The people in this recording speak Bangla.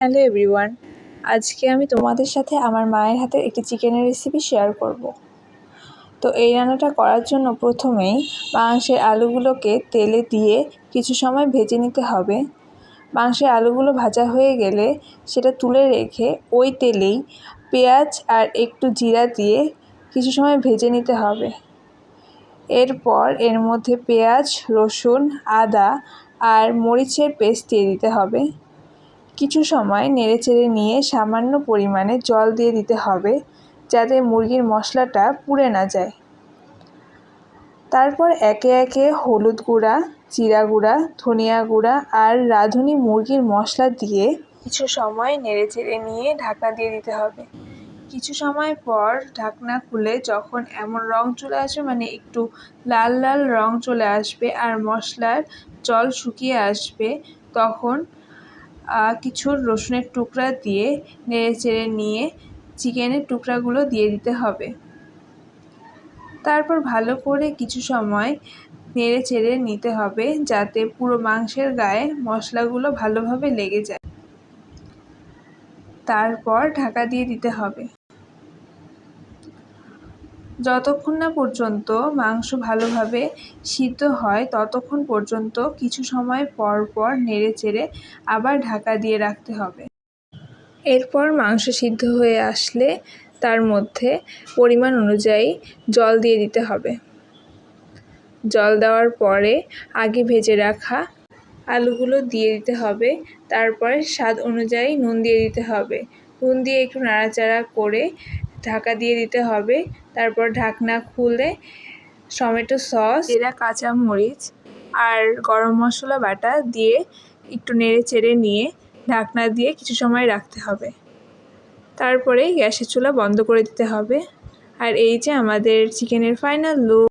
হ্যালো এভরিওয়ান, আজকে আমি তোমাদের সাথে আমার মায়ের হাতের একটি চিকেনের রেসিপি শেয়ার করব। তো এই রান্নাটা করার জন্য প্রথমেই মাংসের আলুগুলোকে তেলে দিয়ে কিছু সময় ভেজে নিতে হবে। মাংসের আলুগুলো ভাজা হয়ে গেলে সেটা তুলে রেখে ওই তেলেই পেঁয়াজ আর একটু জিরা দিয়ে কিছু সময় ভেজে নিতে হবে। এরপর এর মধ্যে পেঁয়াজ, রসুন, আদা আর মরিচের পেস্ট দিয়ে দিতে হবে। কিছু সময় নেড়েচেড়ে নিয়ে সামান্য পরিমাণে জল দিয়ে দিতে হবে যাতে মুরগির মশলাটা পুড়ে না যায়। তারপর একে একে হলুদ গুঁড়া, জিরা গুঁড়া, ধনিয়া গুঁড়া আর রাঁধুনি মুরগির মশলা দিয়ে কিছু সময় নেড়েচেড়ে নিয়ে ঢাকনা দিয়ে দিতে হবে। কিছু সময় পর ঢাকনা খুলে যখন এমন রং চলে আসবে, মানে একটু লাল লাল রং চলে আসবে আর মশলার জল শুকিয়ে আসবে, তখন কিছু রসুনের টুকরা দিয়ে নেড়েচেড়ে নিয়ে চিকেনের টুকরাগুলো দিয়ে দিতে হবে। তারপর ভালো করে কিছু সময় নেড়েচেড়ে নিতে হবে যাতে পুরো মাংসের গায়ে মশলাগুলো ভালোভাবে লেগে যায়। তারপর ঢাকা দিয়ে দিতে হবে। যতক্ষণ না পর্যন্ত মাংস ভালোভাবে সিদ্ধ হয় ততক্ষণ পর্যন্ত কিছু সময় পর পর নেড়েচেড়ে আবার ঢাকা দিয়ে রাখতে হবে। এরপর মাংস সিদ্ধ হয়ে আসলে তার মধ্যে পরিমাণ অনুযায়ী জল দিয়ে দিতে হবে। জল দেওয়ার পরে আগে ভেজে রাখা আলুগুলো দিয়ে দিতে হবে। তারপরে স্বাদ অনুযায়ী নুন দিয়ে দিতে হবে। নুন দিয়ে একটু নাড়াচাড়া করে ঢাকা দিয়ে দিতে হবে। তারপর ঢাকনা খুলে টমেটো সস, জিরা, কাঁচামরিচ আর গরম মশলা বাটা দিয়ে একটু নেড়েচেড়ে নিয়ে ঢাকনা দিয়ে কিছু সময় রাখতে হবে। তারপরে গ্যাসের চুলা বন্ধ করে দিতে হবে। আর এই যে আমাদের চিকেনের ফাইনাল লুক।